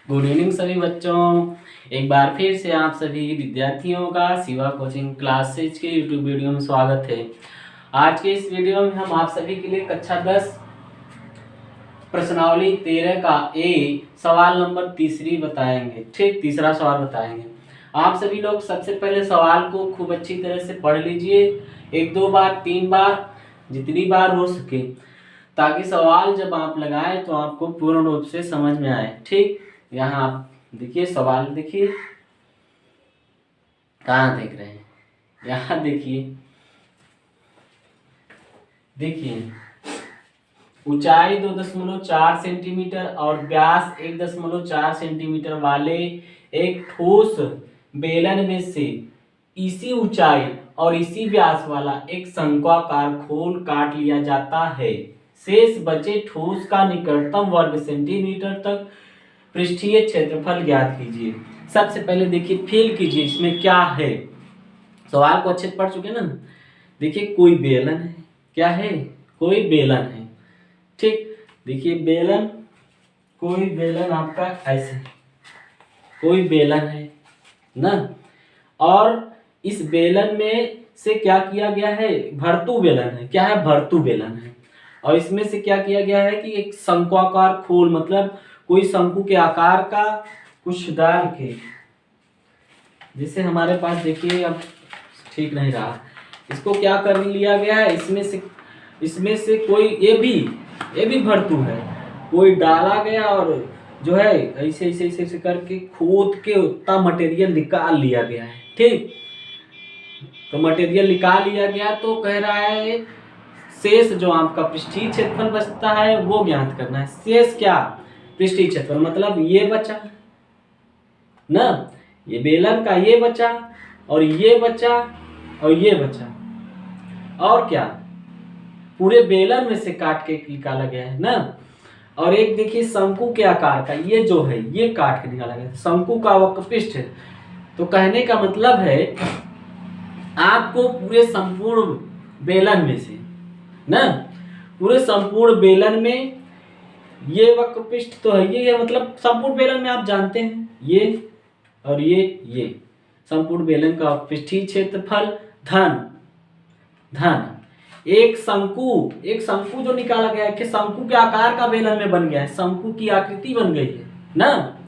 Good evening सभी बच्चों। एक बार फिर से आप सभी विद्यार्थियों का शिवा कोचिंग क्लासेज के यूट्यूब वीडियो में स्वागत है। आज के इस वीडियो में हम आप सभी के लिए कक्षा 10 प्रश्नावली 13 का ए सवाल नंबर तीसरी बताएंगे। ठीक, तीसरा सवाल बताएंगे। आप सभी लोग सबसे पहले सवाल को खूब अच्छी तरह से पढ़ लीजिए, 1-2 बार 3 बार जितनी बार हो सके, ताकि सवाल जब आप लगाएं तो आपको पूर्ण रूप से समझ में आए। ठीक, यहाँ आप देखिए, सवाल देखिए, कहाँ देख रहे हैं, यहाँ देखिए ऊंचाई 2.4 सेंटीमीटर और व्यास 1.4 सेंटीमीटर वाले एक ठोस बेलन में से इसी ऊंचाई और इसी व्यास वाला एक शंक्वाकार खोल काट लिया जाता है। शेष बचे ठोस का निकटतम वर्ग सेंटीमीटर तक पृष्ठीय क्षेत्रफल ज्ञात कीजिए। सबसे पहले देखिए, फील कीजिए इसमें क्या है। सवाल को अच्छे से पढ़ चुके ना। देखिए, कोई बेलन है, क्या है, कोई बेलन है। ठीक, देखिए बेलन, कोई बेलन आपका ऐसे, कोई बेलन है ना, और इस बेलन में से क्या किया गया है, भर्तु बेलन है। क्या है, भर्तु बेलन है। और इसमें से क्या किया गया है कि एक शंक्वाकार खोल, मतलब कोई शंकु के आकार का कुछ डाल के, जैसे हमारे पास देखिए, अब ठीक नहीं रहा, इसको क्या कर लिया गया है, इसमें से कोई ये भी भर्तु है, कोई डाला गया और जो है ऐसे ऐसे ऐसे ऐसे करके खोद के उतना मटेरियल निकाल लिया गया है। ठीक, तो मटेरियल निकाल लिया गया तो कह रहा है शेष जो आपका पृष्ठीय क्षेत्रफल बचता है वो ज्ञात करना है। शेष क्या, पृष्ठीय क्षेत्रफल, मतलब ये बचा ना, ये बेलन का ये बचा और ये बचा और ये बचा, और क्या, पूरे बेलन में से काट के निकाला गया है ना। और एक देखिए शंकु के आकार का, ये जो है ये काट के निकाला गया है, शंकु का वक्रपृष्ठ है। तो कहने का मतलब है आपको पूरे संपूर्ण बेलन में से ना, पूरे संपूर्ण बेलन में ये वक्रपृष्ठ तो है, ये मतलब संपूर्ण बेलन में आप जानते हैं ये और ये संपूर्ण बेलन का पृष्ठीय क्षेत्रफल धन एक शंकु जो निकाला गया है कि शंकु के आकार का बेलन में बन गया है, शंकु की आकृति बन गई है ना,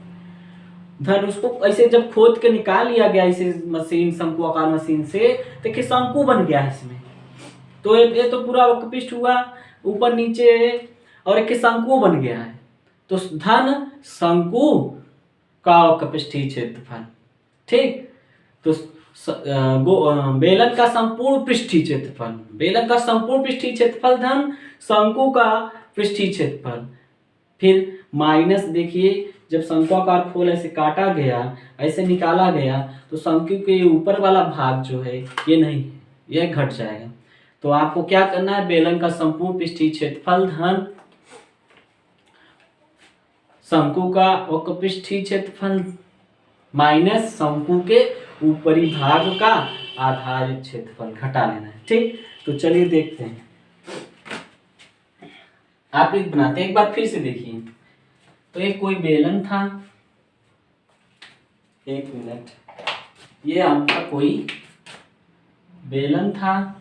धन उसको ऐसे जब खोद के निकाल लिया गया इसे मशीन, शंकु आकार मशीन से, देखिए शंकु बन गया है इसमें। तो ये तो पूरा वक्रपृष्ठ हुआ ऊपर नीचे, और एक शंकु बन गया है, तो धन शंकु का वक्रपृष्ठीय क्षेत्रफल। ठीक, तो बेलन का संपूर्ण पृष्ठीय क्षेत्रफल, बेलन का संपूर्ण पृष्ठीय क्षेत्रफल धन शंकु का पृष्ठीय क्षेत्रफल, फिर माइनस, देखिए जब शंक्वाकार खोल ऐसे काटा गया, ऐसे निकाला गया, तो शंकु के ऊपर वाला भाग जो है ये नहीं है, यह घट जाएगा। तो आपको क्या करना है, बेलन का संपूर्ण पृष्ठीय क्षेत्रफल धन शंकु का वक्रपृष्ठीय क्षेत्रफल माइनस शंकु के ऊपरी भाग का आधारित क्षेत्रफल घटा लेना है। ठीक, तो चलिए देखते हैं, आप एक बनाते हैं, एक बार फिर से देखिए। तो एक कोई बेलन था, एक मिनट, ये आपका कोई बेलन था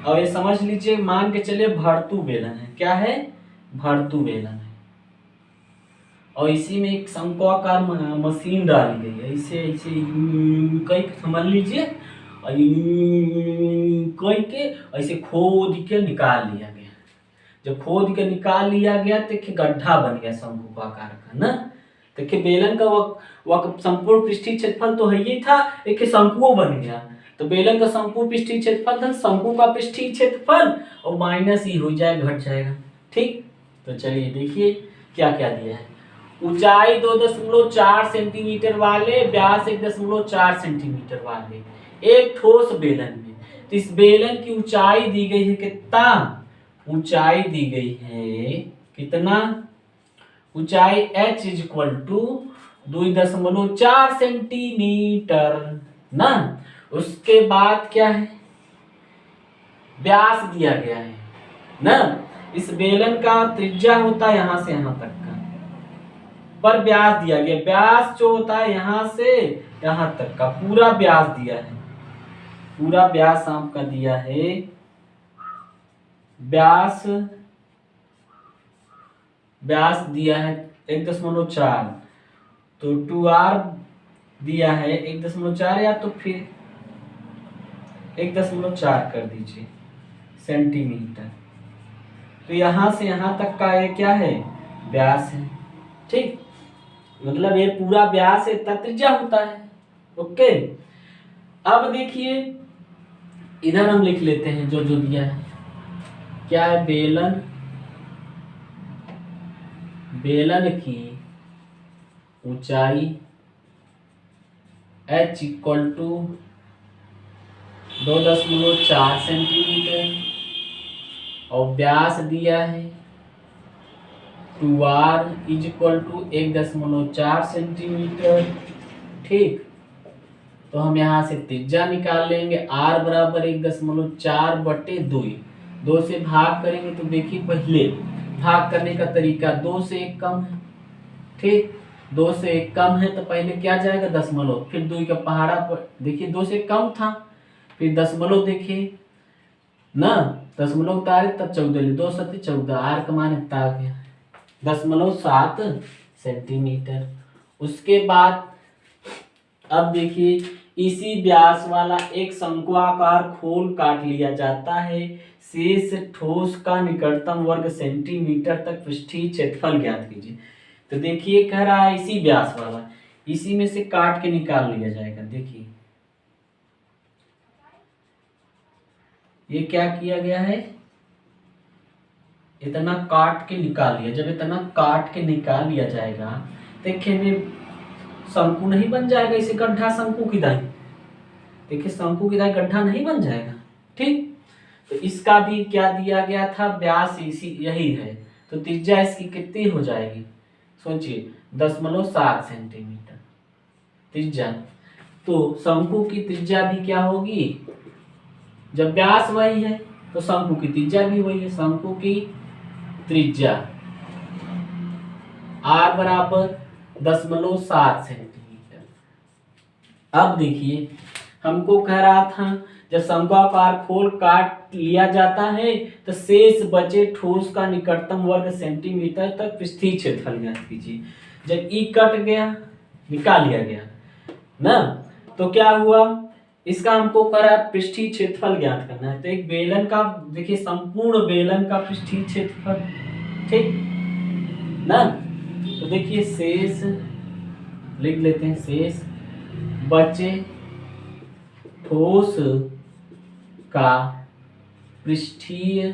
और ये समझ लीजिए, मान के चलिए भर्तु बेलन है। क्या है, भर्तु बेलन है, और इसी में एक शंक्वाकार मशीन डाली गई है, ऐसे ऐसे कई समझ लीजिए, कई के ऐसे खोद के निकाल लिया गया। जब खोद के निकाल लिया गया तो एक गड्ढा बन गया शंकु आकार का ना। देखिए बेलन का वह संपूर्ण पृष्ठीय क्षेत्रफल तो है ही था, एक शंकु बन गया, तो बेलन का संपूर्ण पृष्ठीय क्षेत्रफल था शंकु का पृष्ठीय क्षेत्रफल और माइनस ही हो जाए, घट जाएगा। ठीक, तो चलिए देखिए क्या क्या दिया है। ऊंचाई 2.4 सेंटीमीटर वाले, व्यास 1.4 सेंटीमीटर वाले एक ठोस बेलन में, तो इस बेलन की ऊंचाई दी गई है कितना, ऊंचाई दी गई है कितना, ऊंचाई h = 2.4 सेंटीमीटर ना। उसके बाद क्या है, व्यास दिया गया है ना, इस बेलन का त्रिज्या होता है यहाँ से यहाँ तक का, पर व्यास दिया गया, व्यास जो होता है यहाँ से यहाँ तक का पूरा व्यास दिया है, पूरा व्यास आपका दिया है, व्यास दिया है 1.4, तो 2r दिया है 1.4 या तो फिर 1.4 कर दीजिए सेंटीमीटर। तो यहां से यहां तक का ये क्या है, व्यास है। ठीक, मतलब ये पूरा व्यास इतना त्रिज्या होता है। ओके, अब देखिए इधर हम लिख लेते हैं जो जो दिया है, क्या है, बेलन की ऊंचाई h इक्वल टू 2.4 सेंटीमीटर और व्यास दिया है 2r is equal to 1.4 centimetre. ठीक, तो हम यहाँ से त्रिज्या निकाल लेंगे, r बराबर 1.4 बटे 2 से भाग करेंगे तो देखिए पहले भाग करने का तरीका 2 से 1 कम है। ठीक, 2 से 1 कम है तो पहले क्या जाएगा दशमलव, फिर 2 का पहाड़ा पर देखिए 2 से कम था, फिर दशमलव देखिए ना, दशमलव उतारे तब 14 ले, 2 सत्ते 14, r का मान इतना आ गया 0.7 सेंटीमीटर। उसके बाद अब देखिए इसी व्यास वाला एक शंक्वाकार खोल काट लिया जाता है, शेष ठोस का निकटतम वर्ग सेंटीमीटर तक पृष्ठीय क्षेत्रफल ज्ञात कीजिए। तो देखिए कह रहा है इसी व्यास वाला, इसी में से काट के निकाल लिया जाएगा। देखिए ये क्या किया गया है, इतना काट के निकाल लिया। जब इतना काट के निकाल लिया जाएगा देखिए में शंकु नहीं बन जाएगा, इसे गड्ढा शंकु की दाई, देखिए शंकु की दाई गड्ढा नहीं बन जाएगा। ठीक, तो इसका भी क्या दिया गया था, व्यास इसी यही है, तो त्रिज्या इसकी कितनी हो जाएगी, सोचिए 0.7 सेंटीमीटर त्रिज्या। तो शंकु की त्रिज्या भी क्या होगी, जब व्यास वही है तो शंकु की त्रिज्या भी वही है, शंकु की त्रिज्या r बराबर 0.7 सेंटीमीटर। अब देखिए हमको कह रहा था जब शंक्वाकार खोल काट लिया जाता है तो शेष बचे ठोस का निकटतम वर्ग सेंटीमीटर तक पृष्ठीय क्षेत्रफल ज्ञात कीजिए। जब ई कट गया निकाल लिया गया ना, तो क्या हुआ, इसका हमको करा पृष्ठीय क्षेत्रफल ज्ञात करना है। तो एक बेलन का देखिए संपूर्ण बेलन का पृष्ठीय क्षेत्रफल, ठीक ना, तो देखिए शेष लिख लेते हैं, शेष बचे ठोस का पृष्ठीय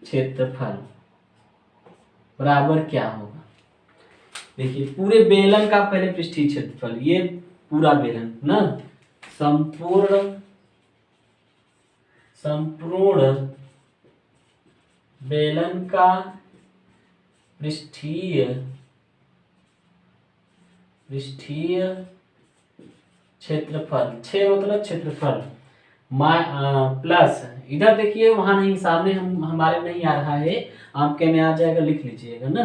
क्षेत्रफल बराबर क्या होगा। देखिए पूरे बेलन का पहले पृष्ठीय क्षेत्रफल, ये पूरा बेलन ना, संपूर्ण बेलन का पृष्ठीय क्षेत्रफल, मतलब क्षेत्रफल प्लस, इधर देखिए वहां नहीं सामने हमारे नहीं आ रहा है, आपके में आ जाएगा, लिख लीजिएगा ना।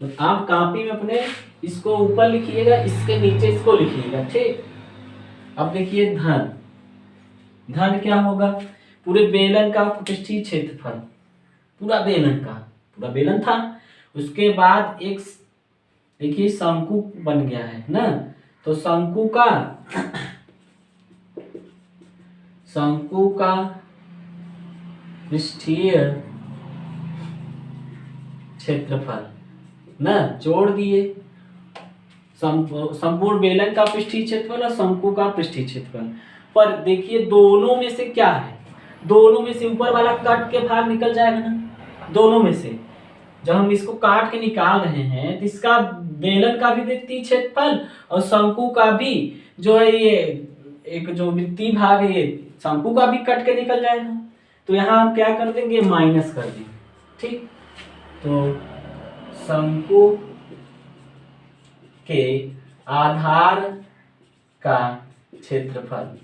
तो आप कॉपी में अपने इसको ऊपर लिखिएगा, इसके नीचे इसको लिखिएगा। ठीक, अब देखिए धन क्या होगा, पूरे बेलन का पृष्ठीय क्षेत्रफल, पूरा बेलन था, उसके बाद एक देखिए शंकु बन गया है ना, तो शंकु का पृष्ठीय क्षेत्रफल ना, जोड़ दिए संपूर्ण बेलन का पृष्ठीय क्षेत्रफल और शंकु का पृष्ठीय क्षेत्रफल। पर देखिए दोनों में से क्या है, दोनों में से ऊपर वाला कट के भाग निकल जाएगा ना, दोनों में से जब हम इसको काट के निकाल रहे हैं तो इसका बेलन का भी वृत्तीय क्षेत्रफल और शंकु का भी जो है ये एक जो वृत्तीय भाग है ये शंकु का भी कट के निकल जाएगा। तो यहाँ हम क्या कर देंगे, माइनस कर देंगे। ठीक, तो शंकु के आधार का क्षेत्रफल,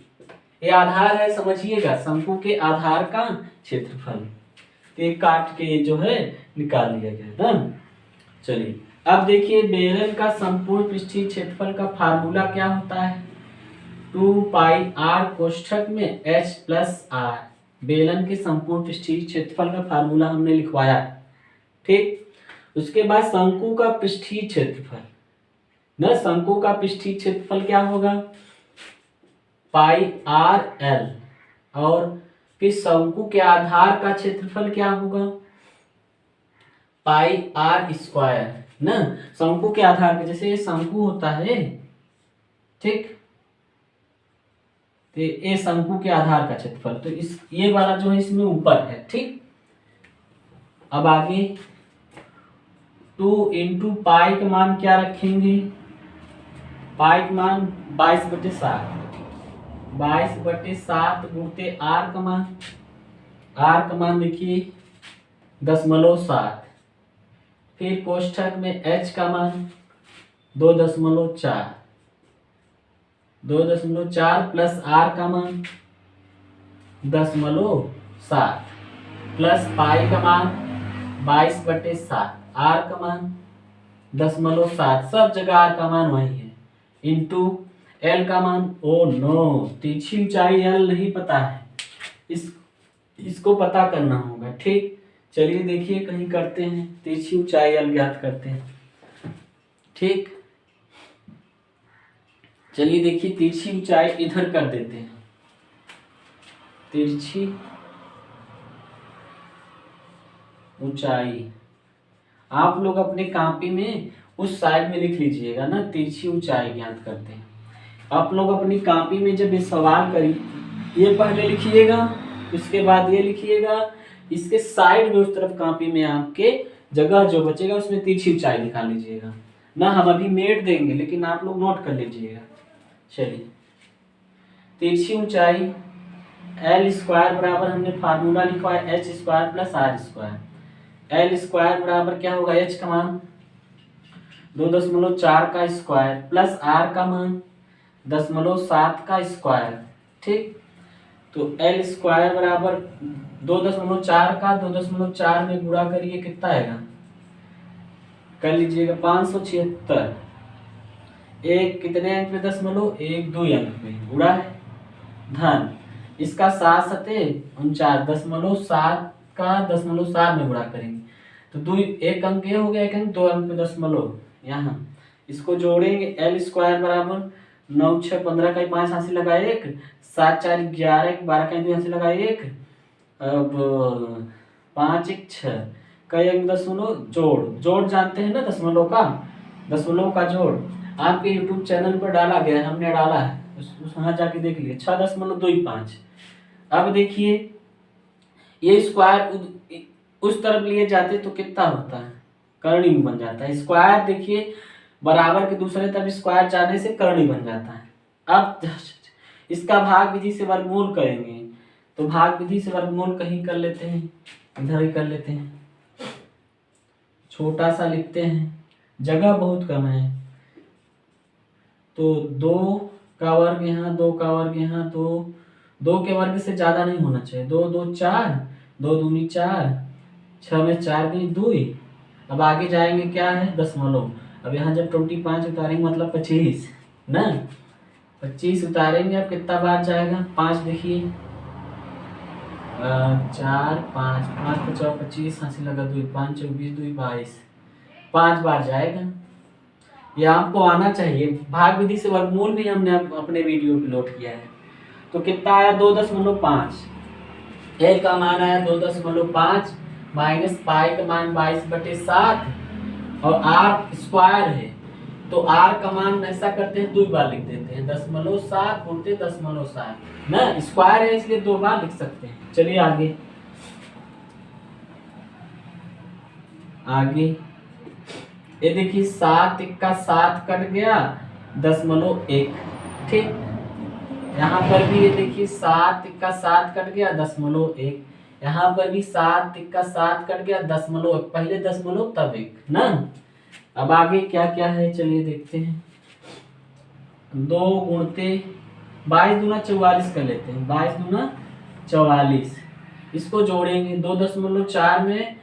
ये आधार है समझिएगा, शंकु के आधार का क्षेत्रफल के काट के जो है निकाल लिया गया ना। चलिए अब देखिए बेलन का संपूर्ण पृष्ठीय क्षेत्रफल का फार्मूला क्या होता है, 2πr कोष्ठक में h प्लस r। बेलन के संपूर्ण पृष्ठीय क्षेत्रफल का फार्मूला हमने लिखवाया, ठीक। उसके बाद शंकु का पृष्ठीय क्षेत्रफल ना, शंकु का पृष्ठीय क्षेत्रफल क्या होगा, πrl। और फिर शंकु के आधार का क्षेत्रफल क्या होगा, πr² ना। शंकु के आधार पे जैसे ये शंकु होता है, ठीक, तो ये शंकु के आधार का क्षेत्रफल, तो इस ये वाला जो है इसमें ऊपर है, ठीक। अब आगे 2 × पाई का मान क्या रखेंगे, पाई का मान 22/7, 22/7 गुणते आर का मान, आर का मान देखिए 0.7। फिर कोष्ठक में h का मान 2.4, 2.4 प्लस r का मान 0.7 प्लस पाई का मान 22/7, r का मान 0.7, सब जगह r का मान वही है, इंटू l का मान, ओ नो तिरछी ऊंचाई l नहीं पता है, इसको पता करना होगा, ठीक। चलिए देखिए कहीं करते हैं, तिरछी ऊंचाई l ज्ञात करते हैं, ठीक। चलिए देखिए तिरछी ऊंचाई इधर कर देते हैं, तिरछी ऊंचाई आप लोग अपने कॉपी में उस साइड में लिख लीजिएगा ना, तिरछी ऊंचाई ज्ञात करते हैं। आप लोग अपनी कॉपी में जब ये सवाल करिए, ये पहले लिखिएगा, उसके बाद ये लिखिएगा, इसके साइड में उस तरफ कॉपी में आपके जगह जो बचेगा उसमें तिरछी ऊंचाई निकाल लीजिएगा ना। हम अभी मेट देंगे लेकिन आप लोग नोट कर लीजिएगा। चलिए तिरछी ऊंचाई l² बराबर हमने फार्मूला लिखा है h² प्लस r²। l² बराबर क्या होगा, h का मान 2.4 का स्क्वायर प्लस r का मान 0.7 का स्क्वायर, ठीक। तो l² बराबर 2.4 का 2.4 में गुणा करिए, कितना आएगा, कर लीजिएगा 576। एक कितने अंक में दशमलव, 1 2 अंक में गुणा है, धन इसका 7×7 का 0.7 में गुणा करेंगे तो 2 एक अंक ये हो गया, एक अंक 2 अंक में दशमलव, यहाँ इसको जोड़ेंगे। l² बराबर 9 6 15 का 5 हासिल लगा 1, 7 4 11 12 का 2 हासिल लगा 1, अब 5 1 6 कई अंक दशमलव, जोड़ जानते हैं ना, दशमलव का जोड़ आपके YouTube चैनल पर डाला गया है, हमने डाला है, वहाँ जाके देख लिए, 6.25। अब देखिए ये स्क्वायर उस तरफ लिए जाते तो कितना होता है, कर्णी बन जाता है। स्क्वायर देखिए बराबर के दूसरे तरफ स्क्वायर जाने से कर्णी बन जाता है। अब इसका भाग विधि से वर्गमूल करेंगे, तो भाग विधि से वर्गमूल कहीं कर लेते हैं, इधर ही कर लेते हैं, छोटा सा लिखते हैं, जगह बहुत कम है, तो 2 का वर्ग यहाँ, 2 का वर्ग यहाँ, तो 2 के वर्ग से ज्यादा नहीं होना चाहिए, 2 2 4, 2 दूनी 4, 6 में 4 गई 2। अब आगे जाएंगे क्या है, दशमलव, अब यहाँ जब 25 उतारेंगे मतलब 25 ना, 25 उतारेंगे, अब कितना बार जाएगा, 5 देखिए 4 5 5 5 25 हासिल लगा 2 5 24 2 22, 5 बार जाएगा। ये आपको आना चाहिए, भाग विधि से वर्गमूल भी हमने अपने वीडियो पे लोड किया है। तो कितना आया, 2.5, l का मान आया 2.5 माइनस पाई का मान 22/7 और r स्क्वायर है, तो r का मान ऐसा करते हैं 2 बार लिख देते हैं, 0.7 गुणते 0.7 ना, स्क्वायर है इसलिए 2 बार लिख सकते हैं। चलिए आगे ये देखिए 7 का 7 कट गया 0.1, ठीक। यहाँ पर भी ये देखिए 7 का 7 कट गया 0.1, यहाँ पर भी 7 का 7 कट गया 0.1, पहले 0 तब 1 ना। अब आगे क्या क्या है चलिए देखते हैं, 2 गुणते 22 दूना 44 कर लेते हैं, 22 दूना 44, इसको जोड़ेंगे 2.4 में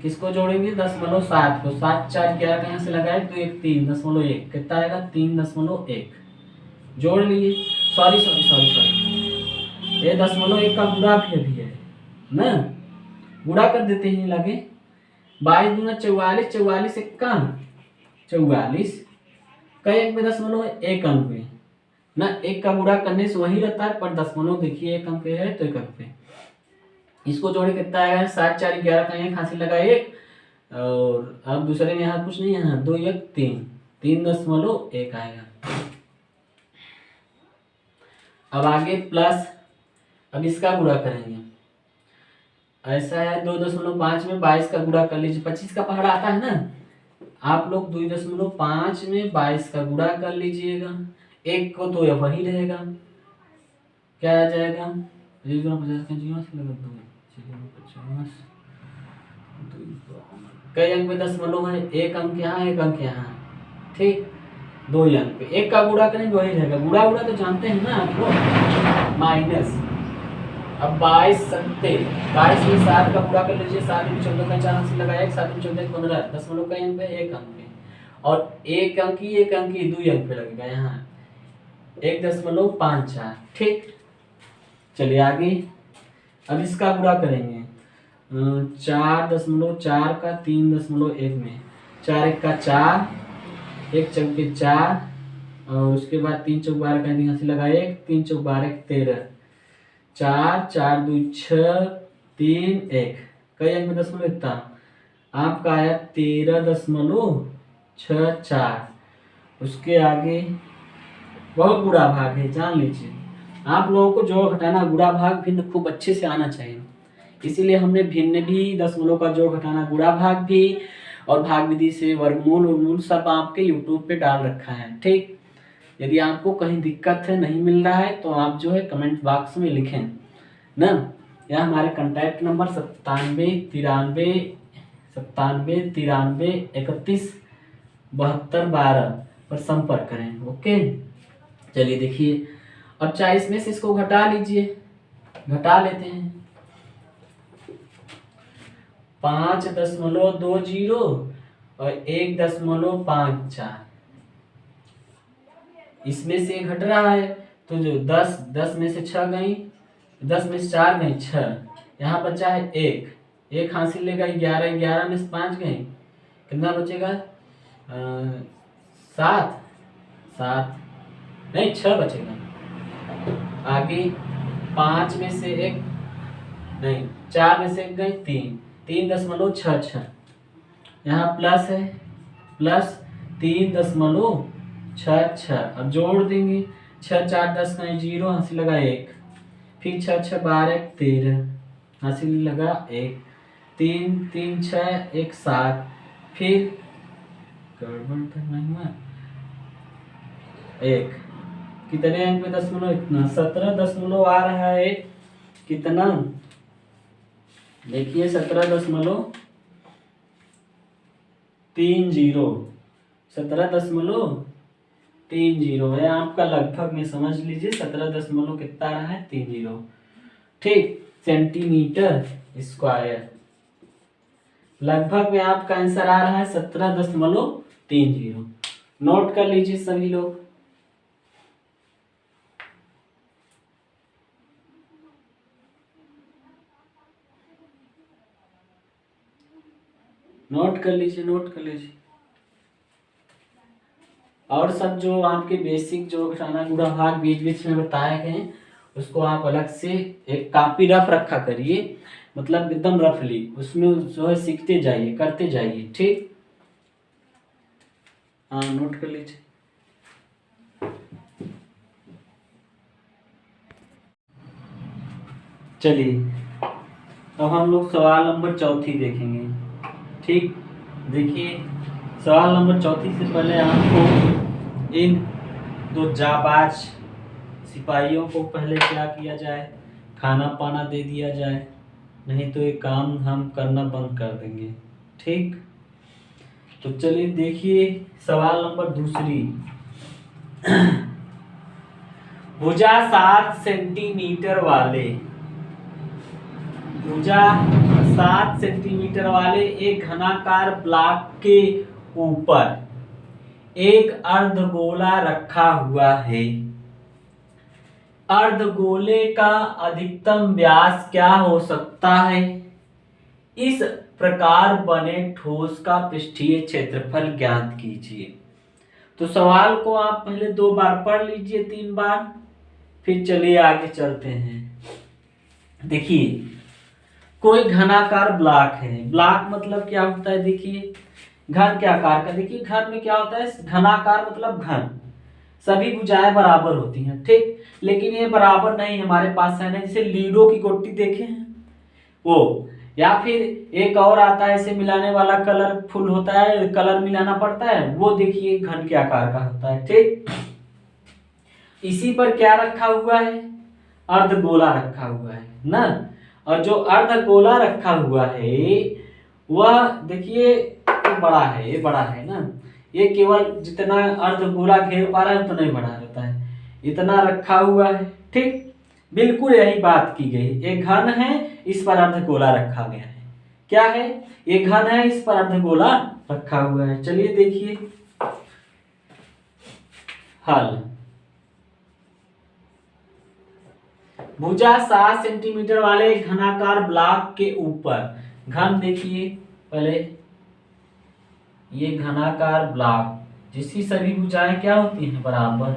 किसको जोड़ेंगे 10.7 को, 7 4 11 कहाँ से लगाए तो 1 3.1 कितना आएगा 3.1 जोड़ लिए। सॉरी सॉरी सॉरी सॉरी ये 0.1 का गुणा भी है ना, गुणा कर देते हैं लगे 22 दूना 44 44 इक्का 44 कई अंक में 0.1 अंक में ना, एक का गुणा करने से वही रहता है पर 10 देखिए 1 अंक है तो 1 अंक पे इसको जोड़े कितना आएगा 7 4 11 का एक हासिल लगा 1 और अब दूसरे में यहाँ कुछ नहीं है 2 1 3 3.1 आएगा। अब आगे प्लस, अब इसका गुणा करेंगे ऐसा है 2.5 में 22 का गुणा कर लीजिए, 25 का पहाड़ा आता है ना, आप लोग 2.5 में 22 का गुणा कर लीजिएगा, एक को तो वही रहेगा क्या आ जाएगा 50 कई अंक में 10 है, 1 अंक यहाँ 1 अंक यहाँ, ठीक 2 अंक पे 1 का गुणा करेंगे वही रहेगा, गुणा गुणा तो जानते हैं ना आप लोग माइनस। अब 22 सत्ते 22 में 7 का गुणा कर लीजिए, 7 में 14 का 4 से लगाया 7 में 14 15 10 कई अंक पे 1 अंक पे और 1 अंक ही 2 अंक पे लगेगा यहाँ 1.54 ठीक। चलिए आगे, अब इसका गुणा करेंगे 4.4 का 3.1 में 4 1 का 4 1 चौके 4 और उसके बाद 3 चौक 12 का यहाँ से लगाए 3 चौक 12 13 4 4 2 6 3 1 कई अंक में 10 इतना आपका आया 13.64। उसके आगे बहुत गुणा भाग है जान लीजिए, आप लोगों को जोड़ घटाना गुणा भाग भिन्न खूब अच्छे से आना चाहिए, इसीलिए हमने भिन्न भी दशमलव का जोड़ घटाना गुणा भाग भी और भाग विधि से वर्गमूल उर्मूल सब आपके यूट्यूब पे डाल रखा है ठीक। यदि आपको कहीं दिक्कत है नहीं मिल रहा है तो आप जो है कमेंट बॉक्स में लिखें ना, या हमारे कॉन्टैक्ट नंबर 9793317212 पर संपर्क करें ओके। चलिए देखिए, अब 40 में से इसको घटा लीजिए, घटा लेते हैं 5.20 और 1.54 इसमें से घट रहा है तो जो 10 में से 6 गई 10 में से 4 गई 6 यहाँ बचा है 1 हासिल लेगा 11 में से 5 गई कितना बचेगा 7 नहीं 6 बचेगा। आगे 5 में से 1 नहीं 4 में से 1 गई 3.66 यहाँ प्लस है प्लस 3.66 अब जोड़ देंगे 6 4 10 का 0 हासिल लगा 1 फिर 6 6 12 13 हासिल लगा 1 3 3 6 1 7 फिर गड़बड़ तो नहीं हुआ 1 कितने अंक पे दशमलव इतना 17 आ रहा है कितना देखिए 17.30 है आपका लगभग में समझ लीजिए 17 कितना रहा है 30 ठीक सेंटीमीटर स्क्वायर, लगभग में आपका आंसर आ रहा है 17.30। नोट कर लीजिए सभी लोग, नोट कर लीजिए और सब जो आपके बेसिक जो घटाना गुणा भाग बीच बीच में बताए गए उसको आप अलग से एक कॉपी रफ रखा करिए, मतलब एकदम रफली उसमें जो है सीखते जाइए करते जाइए ठीक। हाँ नोट कर लीजिए। चलिए अब हम लोग सवाल नंबर 4 देखेंगे ठीक। देखिए सवाल नंबर 4 से पहले आपको इन 2 जाबाज सिपाहियों को पहले क्या किया जाए, खाना पाना दे दिया जाए, नहीं तो ये काम हम करना बंद कर देंगे ठीक। तो चलिए देखिए सवाल नंबर 2 भुजा 7 सेंटीमीटर वाले भुजा 7 सेंटीमीटर वाले एक घनाकार ब्लॉक के ऊपर एक अर्धगोला रखा हुआ है। अर्धगोले का अधिकतम व्यास क्या हो सकता है? इस प्रकार बने ठोस का पृष्ठीय क्षेत्रफल ज्ञात कीजिए। तो सवाल को आप पहले 2 बार पढ़ लीजिए, 3 बार, फिर चलिए आगे चलते हैं। देखिए, कोई घनाकार ब्लॉक है। ब्लॉक मतलब क्या होता है? देखिए, घन के आकार का। देखिए, घन में क्या होता है? घनाकार मतलब घन, सभी भुजाएं बराबर होती हैं, ठीक। लेकिन ये बराबर नहीं हमारे पास है ना, जैसे लीडो की गोटी देखे हैं वो, या फिर एक और आता है इसे मिलाने वाला, कलरफुल होता है, कलर मिलाना पड़ता है, वो देखिए घन के आकार का होता है, ठीक। इसी पर क्या रखा हुआ है? अर्धगोला रखा हुआ है ना। और जो अर्धगोला रखा हुआ है वह देखिए बड़ा है, ये बड़ा है ना। ये केवल जितना अर्धगोला घेर पा रहा है उतना ही बड़ा रहता है, इतना रखा हुआ है, ठीक। बिल्कुल यही बात की गई। एक घन है, इस पर अर्धगोला रखा गया है। क्या है? ये घन है, इस पर अर्धगोला रखा हुआ है। चलिए देखिए हल। भुजा 7 सेंटीमीटर वाले घनाकार ब्लॉक के ऊपर, घन देखिए पहले, ये घनाकार ब्लॉक जिसकी सभी भुजाएं क्या होती हैं? बराबर।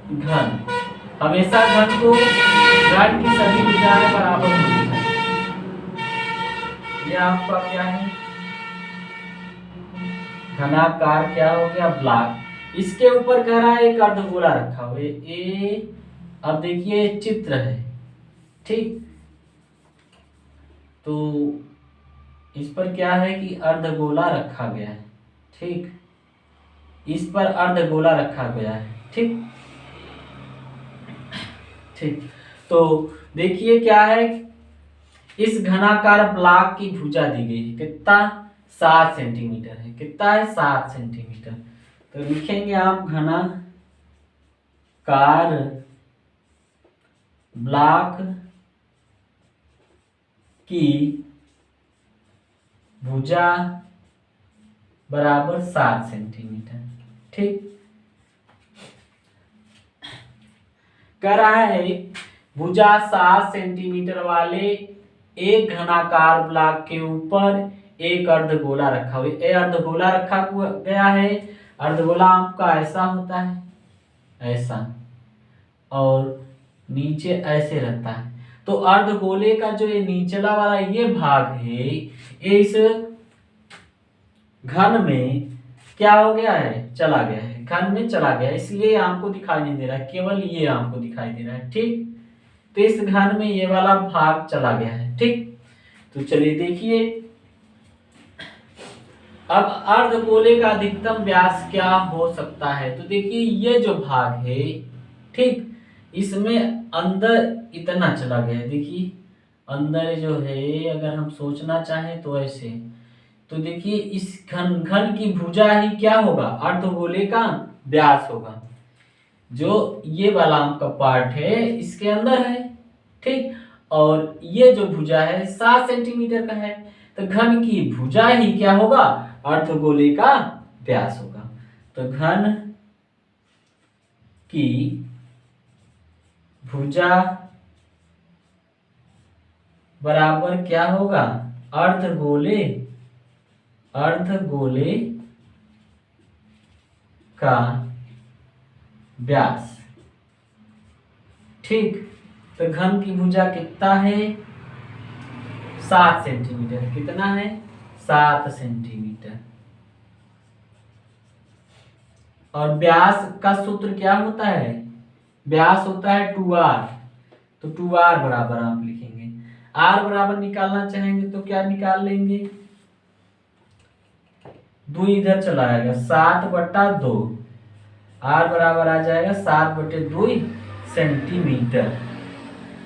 घन हमेशा घन की सभी भुजाएं बराबर होती हैं। ये आपका क्या है? घनाकार क्या हो गया? ब्लॉक। इसके ऊपर कह रहा है एक अर्धगोला रखा हुआ है। ये अब देखिए चित्र है, ठीक। तो इस पर क्या है कि अर्धगोला रखा गया है, ठीक। इस पर अर्धगोला रखा गया है, ठीक ठीक। तो देखिए क्या है, इस घनाकार ब्लॉक की भुजा दी गई है, कितना? 7 सेंटीमीटर है। कितना है? 7 सेंटीमीटर। तो लिखेंगे आप घनाकार ब्लॉक की भुजा बराबर 7 सेंटीमीटर, ठीक। कह रहा है भुजा 7 सेंटीमीटर वाले एक घनाकार ब्लॉक के ऊपर एक अर्धगोला रखा हुआ है। अर्धगोला रखा गया है। अर्धगोला आपका ऐसा होता है, ऐसा, और नीचे ऐसे रहता है। तो अर्धगोले का जो ये निचला वाला ये भाग है, ये इस घन में क्या हो गया है? चला गया है, घन में चला गया, इसलिए आपको दिखाई नहीं दे रहा है, केवल ये आपको दिखाई दे रहा है, ठीक। तो इस घन में ये वाला भाग चला गया है, ठीक। तो चलिए देखिए, अब अर्धगोले का अधिकतम व्यास क्या हो सकता है? तो देखिए ये जो भाग है, ठीक, इसमें अंदर इतना चला गया है। देखिए अंदर जो है, अगर हम सोचना चाहें तो ऐसे, तो देखिए इस घन की भुजा ही क्या होगा? अर्धगोले का व्यास होगा। जो ये वाला आपका पार्ट है इसके अंदर है, ठीक। और ये जो भुजा है 7 सेंटीमीटर का है, तो घन की भुजा ही क्या होगा? अर्धगोले का व्यास होगा। तो घन की भुजा बराबर क्या होगा? अर्धगोले का व्यास, ठीक। तो घन की भुजा कितना है? 7 सेंटीमीटर। कितना है? 7 सेंटीमीटर। और व्यास का सूत्र क्या होता है? व्यास होता है 2r। तो 2r बराबर आप लिखेंगे। r बराबर निकालना चाहेंगे तो क्या निकाल लेंगे? 2 इधर चला आएगा, 7/2। r बराबर आ जाएगा 7/2 सेंटीमीटर,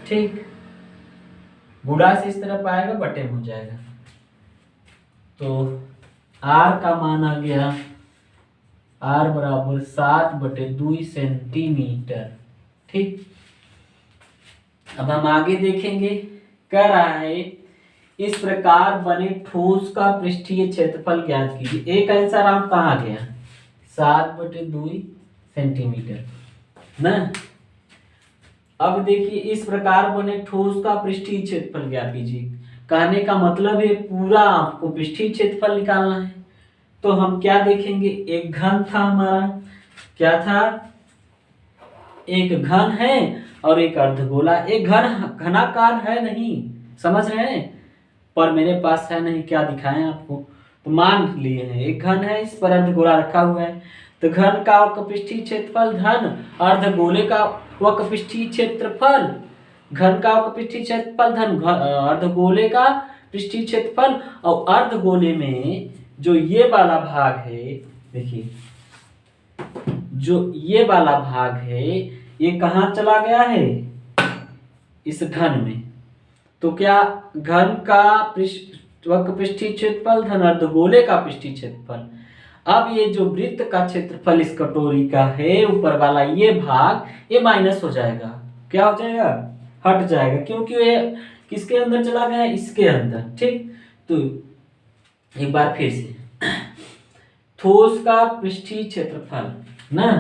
ठीक। गुणा से इस तरफ आएगा, बटे हो जाएगा। तो r का मान आ गया, r बराबर 7/2 सेंटीमीटर, ठीक। अब हम आगे देखेंगे। कह रहा है इस प्रकार बने ठोस का पृष्ठीय क्षेत्रफल ज्ञात कीजिए। एक आंसर आप कहाँ गया 7/2 सेंटीमीटर ना। अब देखिए इस प्रकार बने ठोस का पृष्ठीय क्षेत्रफल ज्ञात कीजिए। कहने का मतलब है पूरा आपको पृष्ठीय क्षेत्रफल निकालना है। तो हम क्या देखेंगे, एक घन था हमारा, क्या था, एक घन है और एक अर्धगोला। एक घनाकार है नहीं, समझ रहे हैं, पर मेरे पास है नहीं, क्या दिखाएं आपको, तो मान लिए हैं एक घन है, इस पर अर्धगोला रखा हुआ है। तो घन का वक्रपृष्ठीय क्षेत्रफल धन अर्धगोले का वक्रपृष्ठीय क्षेत्रफल, घन का वक्रपृष्ठीय क्षेत्रफल धन अर्धगोले का पृष्ठीय क्षेत्रफल। और अर्धगोले में जो ये वाला भाग है, देखिए जो ये वाला भाग है ये कहाँ चला गया है, इस घन में। तो क्या घन का वक्रपृष्ठीय क्षेत्रफल धन अर्धगोले का पृष्ठीय क्षेत्रफल। अब ये जो वृत्त का क्षेत्रफल इस कटोरी का है, ऊपर वाला ये भाग, ये माइनस हो जाएगा। क्या हो जाएगा, हट जाएगा, क्योंकि ये किसके अंदर चला गया है, इसके अंदर। ठीक, तो एक बार फिर से ठोस का पृष्ठीय क्षेत्रफल ना,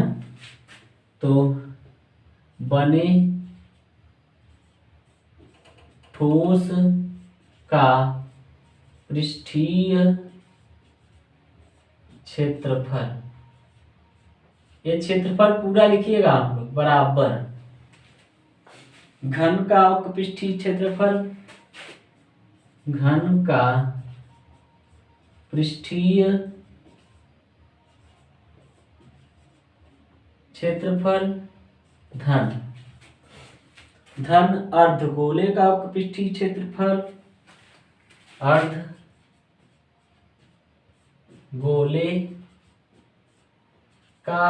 तो बने ठोस का पृष्ठीय क्षेत्रफल, ये क्षेत्रफल पूरा लिखिएगा आप लोग, बराबर घन का पृष्ठीय क्षेत्रफल, घन का पृष्ठीय क्षेत्रफल धन अर्धगोले का पृष्ठीय क्षेत्रफल, अर्धगोले का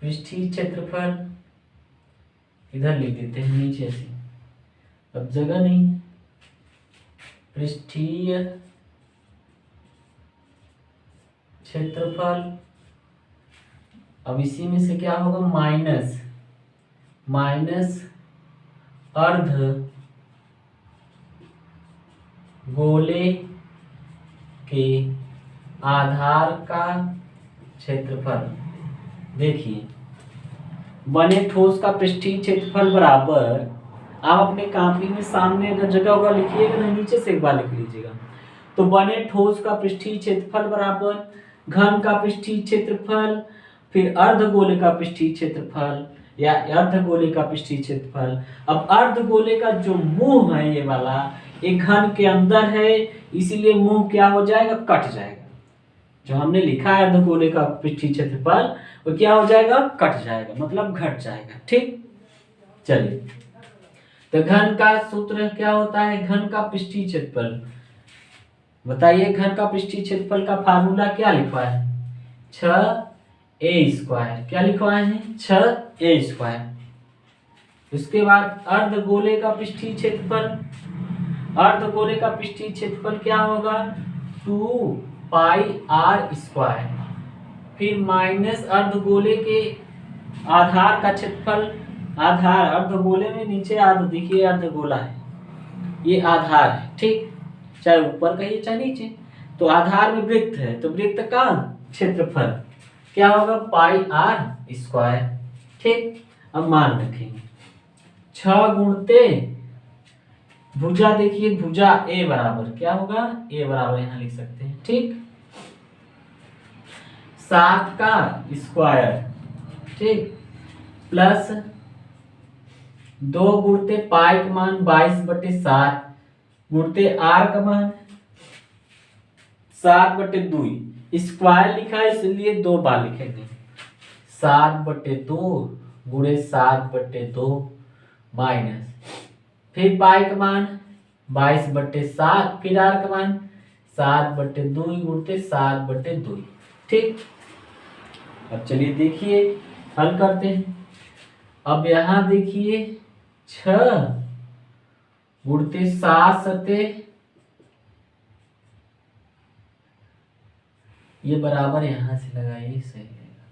पृष्ठीय क्षेत्रफल, इधर लिख देते हैं नीचे से, अब जगह नहीं है, पृष्ठीय क्षेत्रफल। अब इसी में से क्या होगा, माइनस अर्ध गोले के आधार का क्षेत्रफल। देखिए बने ठोस का पृष्ठीय क्षेत्रफल बराबर, आप अपने कॉपी में सामने अगर जगह होगा लिखिएगा ना, नीचे से एक बार लिख लीजिएगा। तो बने ठोस का पृष्ठीय क्षेत्रफल बराबर घन का पृष्ठीय क्षेत्रफल, फिर अर्धगोले का पृष्ठीय क्षेत्रफल या अर्धगोले का पृष्ठीय क्षेत्रफल। अब अर्धगोले का जो मुंह है ये वाला, एक घन के अंदर है, इसीलिए मुंह क्या हो जाएगा, कट जाएगा। जो हमने लिखा है अर्धगोले का पृष्ठीय क्षेत्रफल, वो क्या हो जाएगा, कट जाएगा, मतलब घट जाएगा। ठीक, चलिए, तो घन का सूत्र क्या होता है, घन का पृष्ठीय क्षेत्रफल। बताइए घन का पृष्ठीय क्षेत्रफल का फार्मूला क्या लिखवा है, 6a²। क्या लिखवाए हैं, 6a²। उसके बाद अर्धगोले का पृष्ठीय क्षेत्रफल, अर्धगोले का पृष्ठीय क्षेत्रफल क्या होगा, 2πr²। फिर माइनस अर्धगोले के आधार का क्षेत्रफल, आधार अर्धगोले में नीचे देखिए अर्धगोला है, ये आधार है। ठीक, चाहे ऊपर कहिए चाहे नीचे, तो आधार में वृत्त है, तो वृत्त का क्षेत्रफल क्या होगा, πr²। ठीक, अब मान रखेंगे 6 गुणते भुजा, देखिए भुजा a बराबर क्या होगा, a बराबर यहां लिख सकते हैं। ठीक, 7 का स्क्वायर, ठीक, प्लस 2 गुणते पाई का मान 22/7 गुणते r का मान 7/2, स्क्वायर लिखा है इसलिए 2 बार लिखेंगे, 7/2 गुणे 7/2 माइनस, फिर पाई का मान 22/7, फिर r का मान 7/2 गुणते 7/2। ठीक, अब चलिए देखिए हल करते हैं। अब यहां देखिए 6 गुणते 7 सते, ये बराबर यहां से लगाइए, सही रहेगा।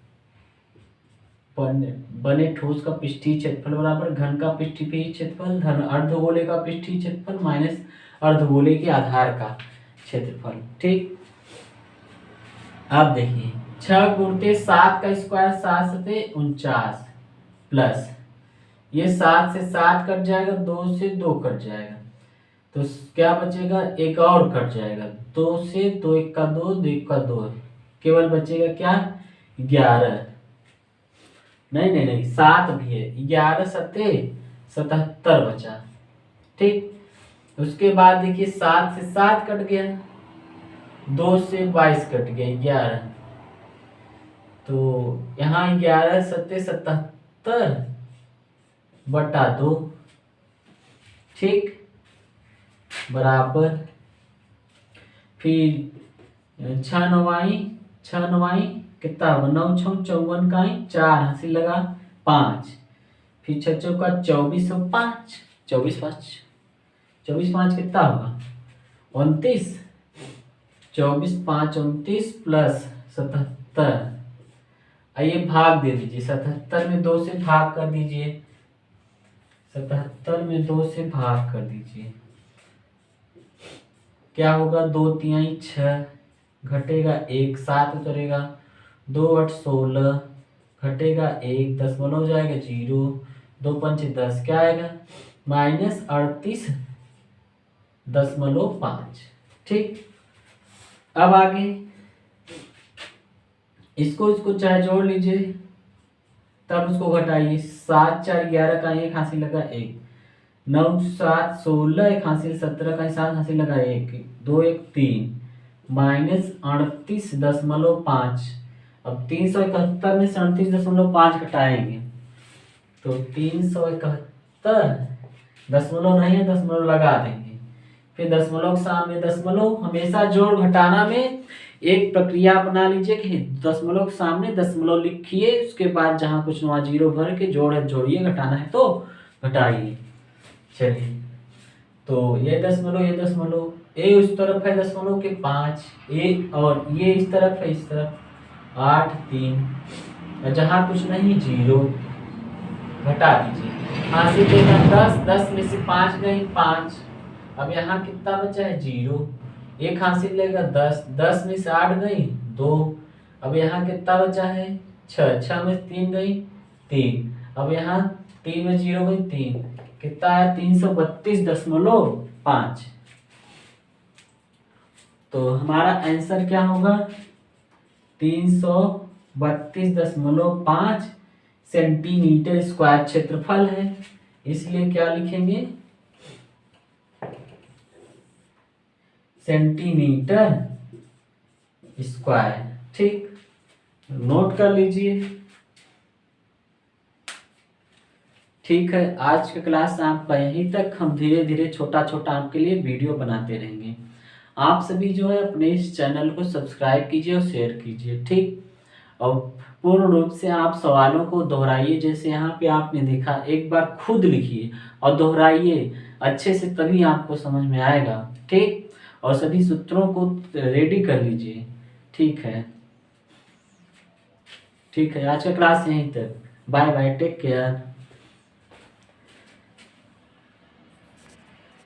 बने ठोस का पृष्ठीय क्षेत्रफल बराबर घन का पृष्ठीय क्षेत्रफल धन अर्धगोले का पृष्ठीय क्षेत्रफल माइनस अर्धगोले के आधार का क्षेत्रफल। ठीक, अब देखिए 6 गुणते 7 का स्क्वायर 7 सते 49 प्लस ये 7 से 7 कट जाएगा, 2 से 2 कट जाएगा, तो क्या बचेगा, एक और कट जाएगा, 2 से 2 1 का 2, 2 1 का 2, केवल बचेगा क्या 11। नहीं 7 भी है, 11 सते 77 बचा। ठीक, उसके बाद देखिए 7 से 7 कट गया, 2 से 22 कट गया 11, तो यहाँ 11 सते 77 बटा 2। ठीक, बराबर फिर 6 9 कितना 9 6 54 का 4 हंसी लगा 5, फिर 6 चौका 24 और 5 24 5 कितना होगा 29, 24 5 29 प्लस 77। आइए भाग दे दीजिए, 77 में 2 से भाग कर दीजिए, 77 में 2 से भाग कर दीजिए, क्या होगा 2 3 6 घटेगा 1 7 उतरेगा, 2 8 16 घटेगा 1 दशमलव हो जाएगा 0, 2 5 10 क्या आएगा -38.5। ठीक, अब आगे इसको चाहे जोड़ लीजिए तब उसको घटाइए, 7 4 11 का 1 हासिल लगा 1, 9 7 16 1 हासिल 17 का 7 हासिल लगा 1, 2 1 3 -38.5। अब 371 में से 38.5 घटाएंगे तो 371 दशमलव नहीं है, दशमलव लगा देंगे, फिर दशमलव के सामने दशमलव, हमेशा जोड़ घटाना में एक प्रक्रिया बना लीजिए कि दशमलव के सामने दशमलव लिखिए, उसके बाद जहाँ कुछ वहाँ 0 भर के जोड़िए, घटाना है तो घटाइए। चलिए, तो ये दशमलव ए उस तरफ है दशमलव के 5, ए और ये इस तरफ है, इस तरफ 8 3, जहाँ कुछ नहीं 0 घटा दीजिए, हासिल देगा 10, 10 में से 5 गई 5, अब यहाँ कितना बचा है 0, 1 हासिल लेगा 10, 10 में से 8 गई 2, अब यहाँ कितना बचा है 6, 6 में 3 गई 3, अब यहाँ 3 में 0 गई 3, कितना है 332.5। तो हमारा आंसर क्या होगा 332.5 सेंटीमीटर स्क्वायर क्षेत्रफल है, इसलिए क्या लिखेंगे सेंटीमीटर स्क्वायर। ठीक, नोट कर लीजिए। ठीक है, आज का क्लास आपका यहीं तक, हम धीरे धीरे छोटा छोटा आपके लिए वीडियो बनाते रहेंगे। आप सभी जो है अपने इस चैनल को सब्सक्राइब कीजिए और शेयर कीजिए। ठीक, और पूर्ण रूप से आप सवालों को दोहराइए, जैसे यहाँ पे आपने देखा, एक बार खुद लिखिए और दोहराइए अच्छे से, तभी आपको समझ में आएगा। ठीक, और सभी सूत्रों को रेडी कर लीजिए। ठीक है, आज का क्लास यहीं तक, बाय बाय, टेक केयर।